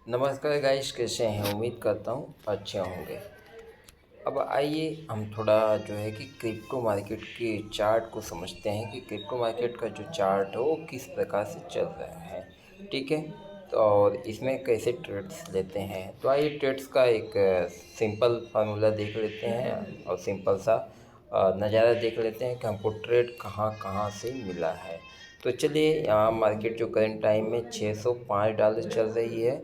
नमस्कार गाइस, कैसे हैं? उम्मीद करता हूँ अच्छे होंगे। अब आइए हम थोड़ा जो है कि क्रिप्टो मार्केट के चार्ट को समझते हैं कि क्रिप्टो मार्केट का जो चार्ट है वो किस प्रकार से चल रहा है। ठीक है, तो और इसमें कैसे ट्रेड्स लेते हैं। तो आइए ट्रेड्स का एक सिंपल फार्मूला देख लेते हैं और सिंपल सा नज़ारा देख लेते हैं कि हमको ट्रेड कहाँ कहाँ से मिला है। तो चलिए, यहाँ मार्केट जो करंट टाइम में $605 चल रही है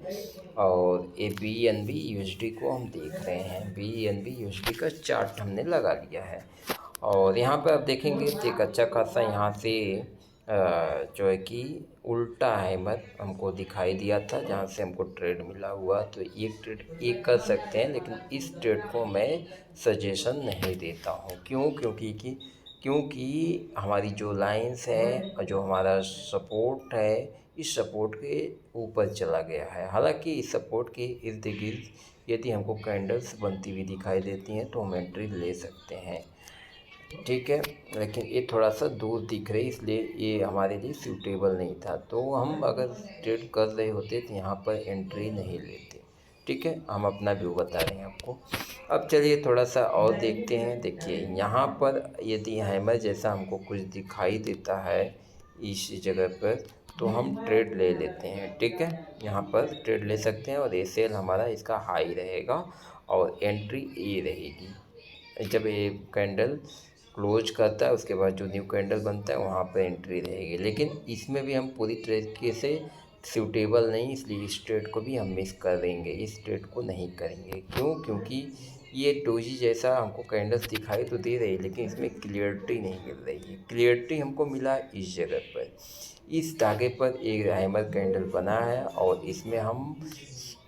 और ये BNB USD को हम देख रहे हैं। BNB USD का चार्ट हमने लगा लिया है और यहाँ पर आप देखेंगे तो एक अच्छा खासा यहाँ से जो है कि उल्टा हैमर हमको दिखाई दिया था, जहाँ से हमको ट्रेड मिला हुआ। तो एक ट्रेड एक कर सकते हैं, लेकिन इस ट्रेड को मैं सजेशन नहीं देता हूँ। क्योंकि हमारी जो लाइंस है और जो हमारा सपोर्ट है, इस सपोर्ट के ऊपर चला गया है। हालांकि इस सपोर्ट के इर्द गिर्द यदि हमको कैंडल्स बनती हुई दिखाई देती हैं तो हम एंट्री ले सकते हैं। ठीक है, लेकिन ये थोड़ा सा दूर दिख रही, इसलिए ये हमारे लिए सूटेबल नहीं था। तो हम अगर ट्रेड कर रहे होते तो यहाँ पर एंट्री नहीं लेते। ठीक है, हम अपना व्यू बता रहे हैं आपको। अब चलिए थोड़ा सा और देखते हैं। देखिए यहाँ पर यदि हैमर जैसा हमको कुछ दिखाई देता है इस जगह पर, तो हम ट्रेड ले लेते हैं। ठीक है, यहाँ पर ट्रेड ले सकते हैं और ये सेल हमारा इसका हाई रहेगा और एंट्री ए रहेगी। जब ये कैंडल क्लोज करता है उसके बाद जो न्यू कैंडल बनता है वहाँ पर एंट्री रहेगी। लेकिन इसमें भी हम पूरी तरीके से सूटेबल नहीं, इसलिए इस ट्रेड को भी हम मिस कर देंगे। इस ट्रेड को नहीं करेंगे। क्योंकि ये डोजी जैसा हमको कैंडल्स दिखाई तो दे रही है, लेकिन इसमें क्लियरिटी नहीं मिल रही है। क्लियरिटी हमको मिला इस जगह पर, इस धागे पर एक हैमर कैंडल बना है और इसमें हम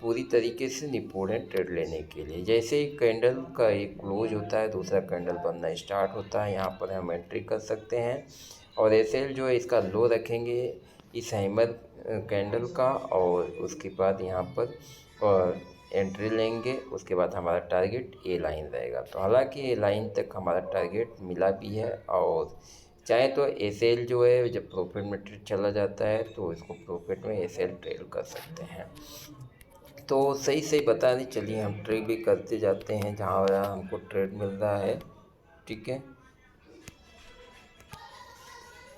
पूरी तरीके से निपुण ट्रेड लेने के लिए। जैसे ही कैंडल का एक क्लोज होता है दूसरा कैंडल बनना स्टार्ट होता है, यहाँ पर हम एंट्री कर सकते हैं। और एसएल जो है इसका लो रखेंगे इस हैमर कैंडल का और उसके बाद यहाँ पर और एंट्री लेंगे। उसके बाद हमारा टारगेट ए लाइन रहेगा। तो हालांकि ए लाइन तक हमारा टारगेट मिला भी है और चाहे तो एसएल जो है जब प्रॉफिट में ट्रेड चला जाता है तो इसको प्रॉफिट में एसएल ट्रेड कर सकते हैं। तो सही सही बता दें, चलिए हम ट्रेड भी करते जाते हैं जहाँ हमको ट्रेड मिल रहा है। ठीक है,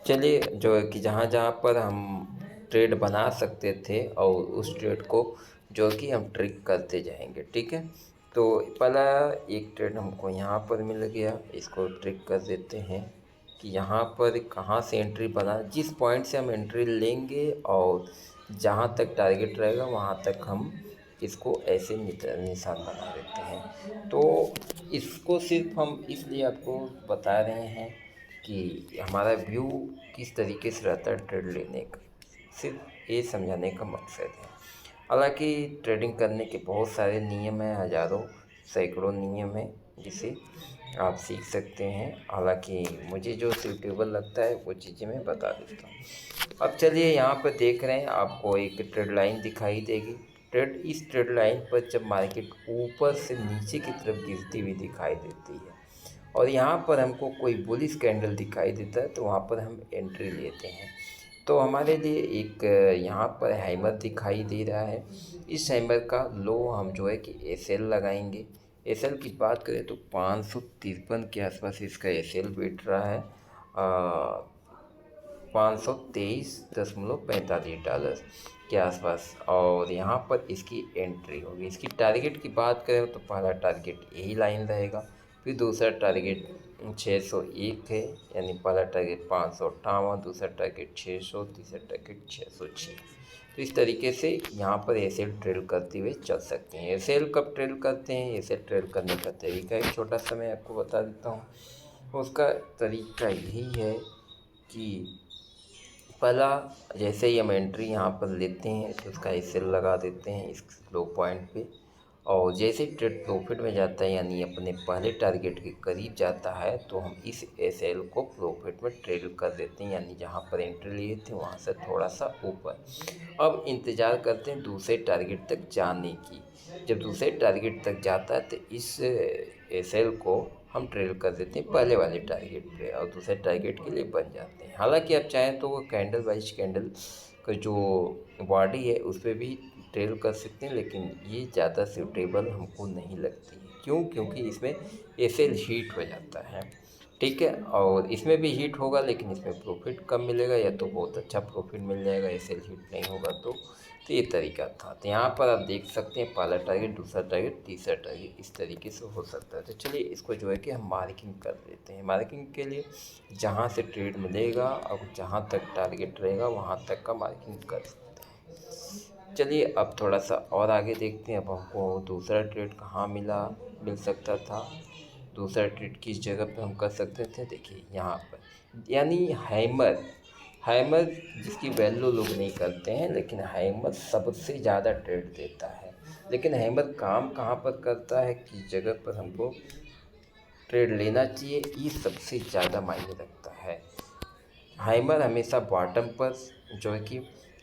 चलिए जो है कि जहाँ जहाँ पर हम ट्रेड बना सकते थे और उस ट्रेड को जो कि हम ट्रिक करते जाएंगे। ठीक है, तो पहला एक ट्रेड हमको यहाँ पर मिल गया, इसको ट्रिक कर देते हैं कि यहाँ पर कहाँ से एंट्री बना, जिस पॉइंट से हम एंट्री लेंगे और जहाँ तक टारगेट रहेगा वहाँ तक हम इसको ऐसे निशान बना देते हैं। तो इसको सिर्फ हम इसलिए आपको बता रहे हैं कि हमारा व्यू किस तरीके से रहता है ट्रेड लेने का, सिर्फ ये समझाने का मकसद है। हालांकि ट्रेडिंग करने के बहुत सारे नियम हैं, हज़ारों सैकड़ों नियम हैं जिसे आप सीख सकते हैं। हालांकि मुझे जो सूटेबल लगता है वो चीज़ें मैं बता देता हूँ। अब चलिए यहाँ पर देख रहे हैं आपको एक ट्रेड लाइन दिखाई देगी। इस ट्रेड लाइन पर जब मार्केट ऊपर से नीचे की तरफ गिरती हुई दिखाई देती है और यहाँ पर हमको कोई बुलिश कैंडल दिखाई देता है तो वहाँ पर हम एंट्री लेते हैं। तो हमारे लिए एक यहाँ पर हैमर दिखाई दे रहा है। इस हैमर का लो हम जो है कि एसएल लगाएंगे। एसएल की बात करें तो 553 के आसपास इसका एसएल बैठ रहा है, $523.45 के आसपास, और यहाँ पर इसकी एंट्री होगी। इसकी टारगेट की बात करें तो पहला टारगेट यही लाइन रहेगा, फिर दूसरा टारगेट 601 है, यानी पहला टारगेट 558, दूसरा टारगेट 600, तीसरा टारगेट 606। तो इस तरीके से यहाँ पर एसएल ट्रेड करते हुए चल सकते हैं। एसएल कब ट्रेड करते हैं, एसएल ट्रेड करने का तरीका एक छोटा सा मैं आपको बता देता हूँ। उसका तरीका यही है कि पहला, जैसे ही हम एंट्री यहाँ पर लेते हैं तो उसका एसएल लगा देते हैं इस लो पॉइंट पे, और जैसे ही ट्रेड प्रॉफिट में जाता है यानी अपने पहले टारगेट के करीब जाता है तो हम इस एसएल को प्रॉफिट में ट्रेड कर देते हैं, यानी जहाँ पर एंट्री लिए थे वहाँ से थोड़ा सा ऊपर। अब इंतज़ार करते हैं दूसरे टारगेट तक जाने की। जब दूसरे टारगेट तक जाता है तो इस एसएल को हम ट्रेड कर देते हैं पहले वाले टारगेट पे और दूसरे टारगेट के लिए बन जाते हैं। हालांकि आप चाहें तो वो कैंडल वाइज कैंडल का जो बॉडी है उस पर भी ट्रेल कर सकते हैं, लेकिन ये ज़्यादा सूटेबल हमको नहीं लगती है। क्यों? क्योंकि इसमें एसएल हीट हो जाता है, ठीक है। और इसमें भी हीट होगा, लेकिन इसमें प्रॉफिट कम मिलेगा, या तो बहुत अच्छा प्रॉफिट मिल जाएगा एसएल हीट नहीं होगा तो ये तरीका था। तो यहाँ पर आप देख सकते हैं पहला टारगेट, दूसरा टारगेट, तीसरा टारगेट, इस तरीके से हो सकता है। तो चलिए इसको जो है कि हम मार्किंग कर लेते हैं। मार्किंग के लिए जहाँ से ट्रेड मिलेगा और जहाँ तक टारगेट रहेगा वहाँ तक का मार्किंग कर सकते हैं। चलिए अब थोड़ा सा और आगे देखते हैं। अब हमको दूसरा ट्रेड कहाँ मिल सकता था। दूसरा ट्रेड किस जगह पे हम कर सकते थे, देखिए यहाँ पर, यानी हैमर। हैमर जिसकी वैल्यू लोग नहीं करते हैं, लेकिन हैमर सबसे ज़्यादा ट्रेड देता है। लेकिन हैमर काम कहाँ पर करता है, किस जगह पर हमको ट्रेड लेना चाहिए, ये सबसे ज़्यादा मायने रखता है। हैमर हमेशा बॉटम पर जो है कि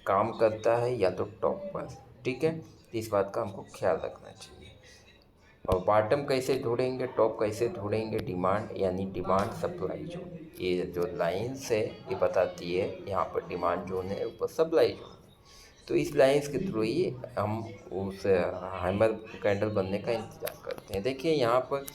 काम करता है, या तो टॉप पर, ठीक है। तो इस बात का हमको ख्याल रखना चाहिए। और बॉटम कैसे ढूंढेंगे, टॉप कैसे ढूंढेंगे, डिमांड यानी डिमांड सप्लाई जोन, ये जो लाइन्स है ये बताती है यहाँ पर डिमांड जोन है, ऊपर सप्लाई जोन। तो इस लाइन्स के थ्रू ही हम उस हैमर कैंडल बनने का इंतज़ार करते हैं। देखिए यहाँ पर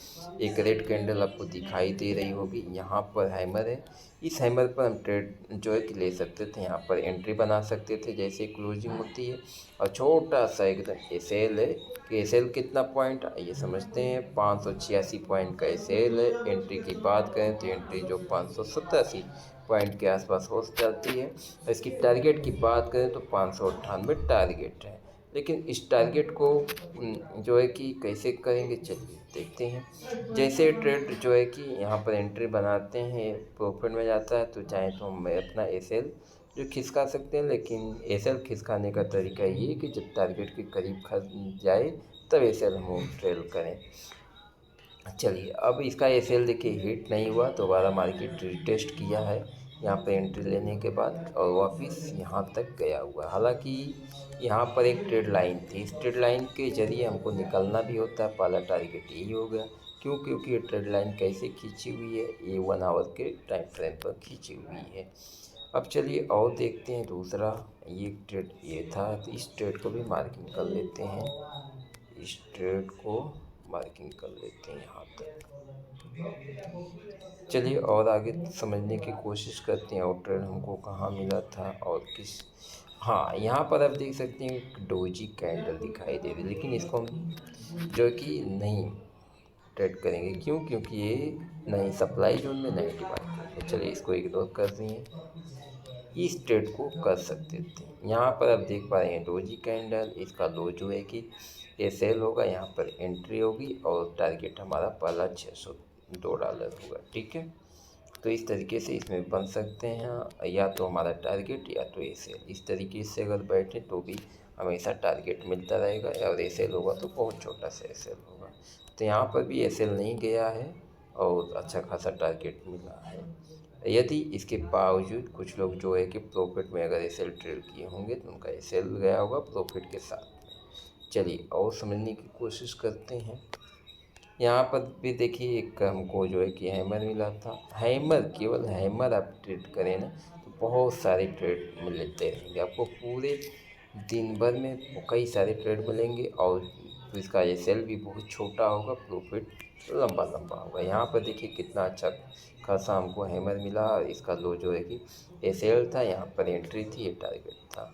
एक रेड कैंडल आपको दिखाई दे रही होगी, यहाँ पर हैमर है। इस हैमर पर हम ट्रेड जो है कि ले सकते थे, यहाँ पर एंट्री बना सकते थे जैसे क्लोजिंग होती है। और छोटा सा एकदम एसेल है कि एसेल कितना पॉइंट, ये समझते हैं 586 पॉइंट का एसेल है। एंट्री की बात करें तो एंट्री जो 587 पॉइंट के आसपास हो जाती है। इसकी टारगेट की बात करें तो 598 टारगेट है। लेकिन इस टारगेट को जो है कि कैसे करेंगे, चलिए देखते हैं। जैसे ट्रेड जो है कि यहाँ पर एंट्री बनाते हैं, प्रॉफिट में जाता है, तो चाहे तो हम अपना एसएल जो खिसका सकते हैं। लेकिन एसएल खिसकाने का तरीका ये है कि जब टारगेट के करीब खस जाए तब एसएल हम ट्रेल करें। चलिए अब इसका एसएल देखिए हिट नहीं हुआ, दोबारा मार्केट रिटेस्ट किया है यहाँ पे एंट्री लेने के बाद, और वापस यहाँ तक गया हुआ है। हालांकि यहाँ पर एक ट्रेड लाइन थी, इस ट्रेड लाइन के जरिए हमको निकलना भी होता है। पहला टारगेट यही हो गया। क्यों? क्योंकि ये ट्रेड लाइन कैसे खींची हुई है, ये 1 आवर के टाइम फ्रेम पर खींची हुई है। अब चलिए और देखते हैं दूसरा, ये ट्रेड ये था, तो इस ट्रेड को भी मार्किंग कर लेते हैं। इस ट्रेड को मार्किंग कर लेते हैं यहाँ तक। चलिए और आगे समझने की कोशिश करते हैं, और ट्रेड हमको कहाँ मिला था और किस। हाँ, यहाँ पर आप देख सकते हैं एक डोजी कैंडल दिखाई दे रही है, लेकिन इसको हम जो कि नहीं ट्रेड करेंगे। क्यों? क्योंकि ये नहीं सप्लाई जोन में, नहीं डिमांड में। चलिए इसको इग्नोर कर दिए। इस ट्रेड को कर सकते थे। यहाँ पर आप देख पा रहे हैं डोजी कैंडल, इसका लो जो है कि ये सेल होगा, यहाँ पर एंट्री होगी, और टारगेट हमारा पहला $602 होगा, ठीक है। तो इस तरीके से इसमें बन सकते हैं, या तो हमारा टारगेट या तो ये सेल। इस तरीके से अगर बैठे तो भी हमेशा टारगेट मिलता रहेगा, और ये सेल होगा तो बहुत छोटा सा सेल होगा। तो यहाँ पर भी ये सेल नहीं गया है और अच्छा खासा टारगेट मिला है। यदि इसके बावजूद कुछ लोग जो है कि प्रॉफिट में अगर एसएल ट्रेड किए होंगे तो उनका एसएल गया होगा प्रॉफिट के साथ में। चलिए और समझने की कोशिश करते हैं। यहाँ पर भी देखिए एक हमको जो है कि हैमर मिला था। हैमर, केवल हैमर आप ट्रेड करें ना तो बहुत सारे ट्रेड मिलते रहेंगे आपको, पूरे दिन भर में कई सारे ट्रेड मिलेंगे, और इसका एसएल भी बहुत छोटा होगा, प्रॉफिट लंबा लंबा होगा। यहाँ पर देखिए कितना अच्छा खासा हमको हैमर मिला, और इसका लो जो है कि एसएल था, यहाँ पर एंट्री थी, ये टारगेट था।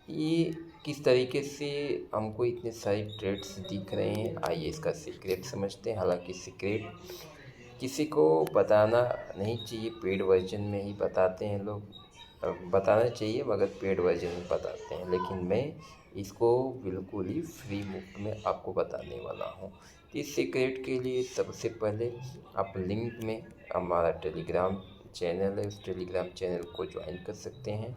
ये किस तरीके से हमको इतने सारे ट्रेड्स दिख रहे हैं, आइए इसका सीक्रेट समझते हैं। हालांकि सीक्रेट किसी को बताना नहीं चाहिए, पेड वर्जन में ही बताते हैं लोग। बताना चाहिए मगर पेड वर्जन में बताते हैं, लेकिन मैं इसको बिल्कुल ही फ्री मुफ्त में आपको बताने वाला हूँ। इस सीक्रेट के लिए सबसे पहले आप लिंक में हमारा टेलीग्राम चैनल है, उस टेलीग्राम चैनल को ज्वाइन कर सकते हैं।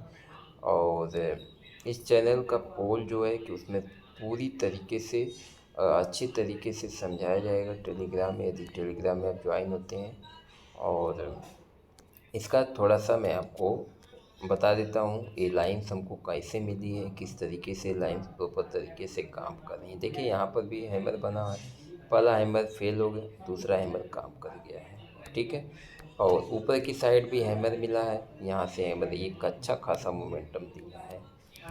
और इस चैनल का पोल जो है कि उसमें पूरी तरीके से अच्छी तरीके से समझाया जाएगा टेलीग्राम में, यदि टेलीग्राम में आप ज्वाइन होते हैं। और इसका थोड़ा सा मैं आपको बता देता हूँ, ये लाइन्स हमको कैसे मिली है, किस तरीके से लाइन्स प्रॉपर तरीके से काम कर रही हैं। देखिए यहाँ पर भी हैमर बना है, पहला हैमर फेल हो गया, दूसरा हैमर काम कर गया है, ठीक है। और ऊपर की साइड भी हैमर मिला है, यहाँ से हैमर एक अच्छा खासा मोमेंटम दिया है।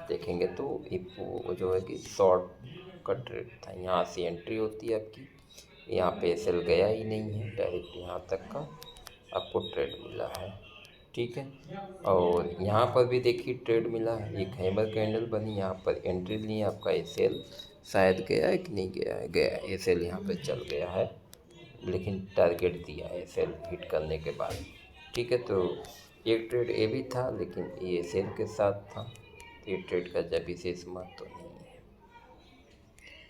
देखेंगे तो एक वो जो है कि शॉर्ट का ट्रेड था, यहाँ से एंट्री होती है आपकी, यहाँ पे सेल गया ही नहीं है, डायरेक्ट यहाँ तक का आपको ट्रेड मिला है। ठीक है, और यहाँ पर भी देखिए ट्रेड मिला है, एक हैमर कैंडल बनी, यहाँ पर एंट्री ली, आपका ये सेल शायद गया है कि नहीं गया है, गया है, ये सेल यहाँ पे चल गया है, लेकिन टारगेट दिया है सेल हिट करने के बाद। ठीक है, तो एक ट्रेड ये भी था, लेकिन ये सेल के साथ था, तो ये ट्रेड का जब विशेष महत्व तो नहीं है।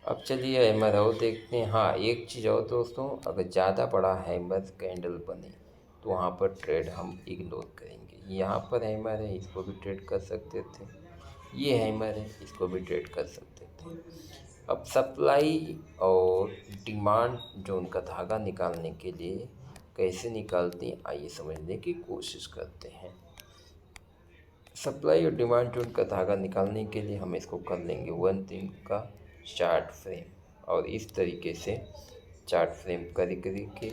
अब चलिए हैमर और देखते हैं। हाँ, एक चीज़ और दोस्तों, अगर ज़्यादा बड़ा हैमर कैंडल बने तो वहाँ पर ट्रेड हम इग्नोर करेंगे। यहाँ पर हैमर है, इसको भी ट्रेड कर सकते थे, ये हैमर है, इसको भी ट्रेड कर सकते थे। अब सप्लाई और डिमांड जोन का धागा निकालने के लिए कैसे निकालते हैं, आइए समझने की कोशिश करते हैं। सप्लाई और डिमांड जोन का धागा निकालने के लिए हम इसको कर लेंगे 1 दिन का चार्ट फ्रेम, और इस तरीके से चार्ट फ्रेम करके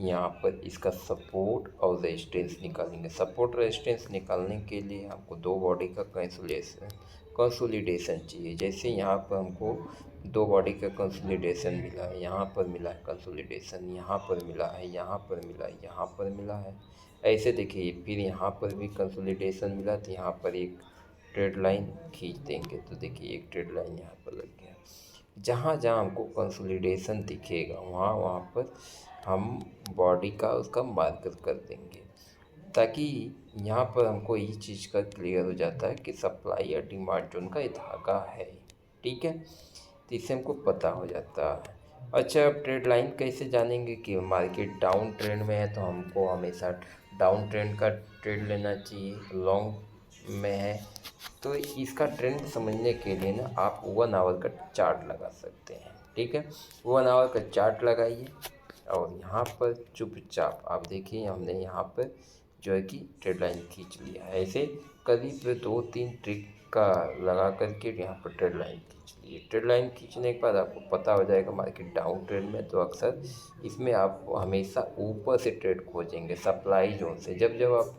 यहाँ पर इसका सपोर्ट और रेजिस्टेंस निकालेंगे। सपोर्ट रेजिस्टेंस निकालने के लिए हमको दो बॉडी का कंसोलिडेशन चाहिए। जैसे यहाँ पर हमको दो बॉडी का कंसोलिडेशन मिला है, यहाँ पर मिला है कंसोलिडेशन, यहाँ पर मिला है, यहाँ पर मिला है, यहाँ पर मिला है, ऐसे देखिए फिर यहाँ पर भी कंसोलिडेशन मिला, तो यहाँ पर एक ट्रेड लाइन खींच देंगे, तो देखिए एक ट्रेड लाइन यहाँ पर लग गया। जहाँ जहाँ हमको कंसोलिडेशन दिखेगा वहाँ वहाँ पर हम बॉडी का उसका मार्कर कर देंगे, ताकि यहाँ पर हमको ये चीज़ का क्लियर हो जाता है कि सप्लाई या डिमांड जोन का ये धागा है। ठीक है, तो इससे हमको पता हो जाता है। अच्छा, अब ट्रेड लाइन कैसे जानेंगे कि मार्केट डाउन ट्रेंड में है तो हमको हमेशा डाउन ट्रेंड का ट्रेड लेना चाहिए, लॉन्ग में है तो इसका ट्रेंड समझने के लिए ना आप 1 आवर का चार्ट लगा सकते हैं। ठीक है, 1 आवर का चार्ट लगाइए और यहाँ पर चुपचाप आप देखिए हमने यहाँ पर जो है कि ट्रेड लाइन खींच लिया है। ऐसे करीब 2-3 ट्रिक का लगा करके यहाँ पर ट्रेड लाइन खींच लिए। ट्रेड लाइन खींचने के बाद आपको पता हो जाएगा मार्केट डाउन ट्रेंड में, तो अक्सर इसमें आप हमेशा ऊपर से ट्रेड खोजेंगे सप्लाई जोन से। जब जब आप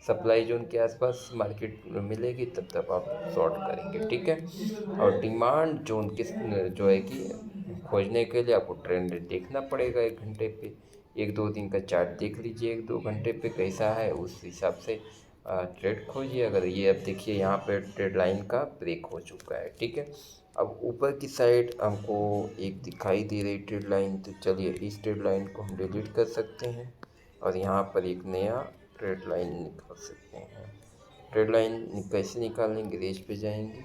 सप्लाई जोन के आसपास मार्केट मिलेगी तब तक आप शॉर्ट करेंगे। ठीक है, और डिमांड जोन किस जो है कि खोजने के लिए आपको ट्रेंड देखना पड़ेगा 1 घंटे पे, 1-2 दिन का चार्ट देख लीजिए 1-2 घंटे पे कैसा है, उस हिसाब से ट्रेड खोजिए। अगर ये अब देखिए यहाँ पे ट्रेड लाइन का ब्रेक हो चुका है। ठीक है, अब ऊपर की साइड हमको एक दिखाई दे रही ट्रेड लाइन, तो चलिए इस ट्रेड लाइन को हम डिलीट कर सकते हैं और यहाँ पर एक नया ट्रेड लाइन निकाल सकते हैं। ट्रेड लाइन कैसे निकालेंगे, रेंज पे जाएंगे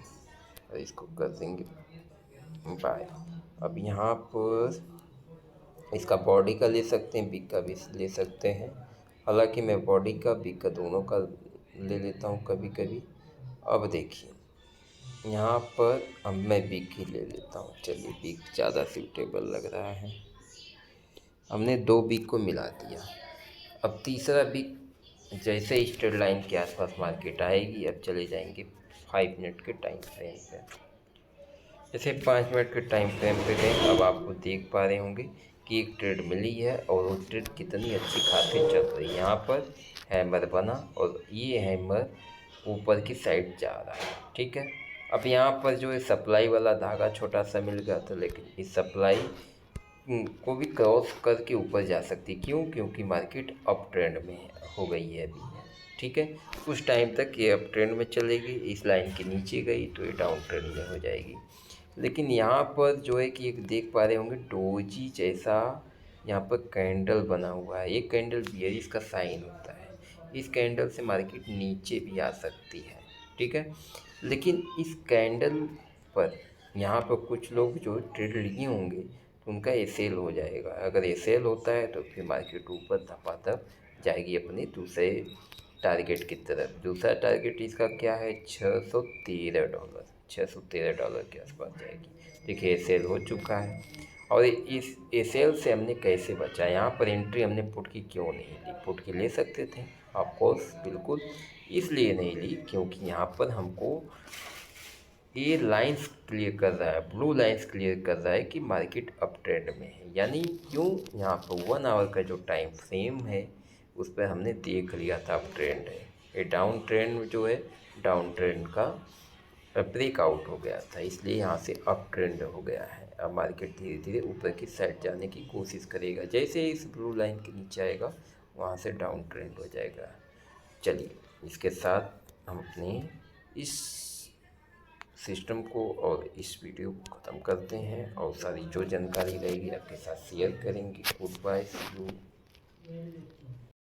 और इसको कर देंगे बाय। अब यहाँ पर इसका बॉडी का ले सकते हैं, बिग का भी ले सकते हैं, हालांकि मैं बॉडी का बिग का दोनों का ले लेता हूँ कभी कभी। अब देखिए यहाँ पर अब मैं बिग ही ले लेता हूँ, चलिए बिग ज़्यादा सूटेबल लग रहा है। हमने 2 बिग को मिला दिया। अब तीसरा बिग जैसे ही स्ट्रेट लाइन के आसपास मार्केट आएगी, अब चले जाएंगे 5 मिनट के टाइम फ्रेम पे। जैसे 5 मिनट के टाइम फ्रेम पे गए, अब आपको देख पा रहे होंगे कि एक ट्रेड मिली है और वो ट्रेड कितनी अच्छी खासी चल रही है। यहाँ पर हैमर बना और ये हैमर ऊपर की साइड जा रहा है। ठीक है, अब यहाँ पर जो है सप्लाई वाला धागा छोटा सा मिल गया था, लेकिन इस सप्लाई को भी क्रॉस करके ऊपर जा सकती, क्यों, क्योंकि मार्केट अप ट्रेंड में हो गई है अभी। ठीक है, कुछ टाइम तक ये अप ट्रेंड में चलेगी, इस लाइन के नीचे गई तो ये डाउन ट्रेंड में हो जाएगी। लेकिन यहाँ पर जो है कि एक देख पा रहे होंगे डोजी जैसा यहाँ पर कैंडल बना हुआ है। ये कैंडल बियरिश का साइन होता है, इस कैंडल से मार्केट नीचे भी आ सकती है। ठीक है, लेकिन इस कैंडल पर यहाँ पर कुछ लोग जो ट्रेड लिए होंगे तो उनका ये सेल हो जाएगा। अगर ये सेल होता है तो फिर मार्केट ऊपर धपाधप जाएगी अपने दूसरे टारगेट की तरफ। दूसरा टारगेट इसका क्या है, $613, $613 के आसपास जाएगी। देखिए सेल हो चुका है। और इस सेल से हमने कैसे बचा, यहाँ पर एंट्री हमने पुट की क्यों नहीं ली, पुट की ले सकते थे ऑफ कोर्स, बिल्कुल, इसलिए नहीं ली क्योंकि यहाँ पर हमको ये लाइंस क्लियर कर रहा है, ब्लू लाइंस क्लियर कर रहा है कि मार्केट अप ट्रेंड में है। यानी क्यों, यहाँ पर 1 आवर का जो टाइम फ्रेम है उस पर हमने देख लिया था अप ट्रेंड है। ये डाउन ट्रेंड जो है, डाउन ट्रेंड का ब्रेकआउट हो गया था, इसलिए यहाँ से अप ट्रेंड हो गया है। अब मार्केट धीरे धीरे ऊपर की साइड जाने की कोशिश करेगा, जैसे ही इस ब्लू लाइन के नीचे आएगा वहाँ से डाउन ट्रेंड हो जाएगा। चलिए, इसके साथ हम अपने इस सिस्टम को और इस वीडियो को ख़त्म करते हैं, और सारी जो जानकारी रहेगी आपके साथ शेयर करेंगे। Good bye, see you.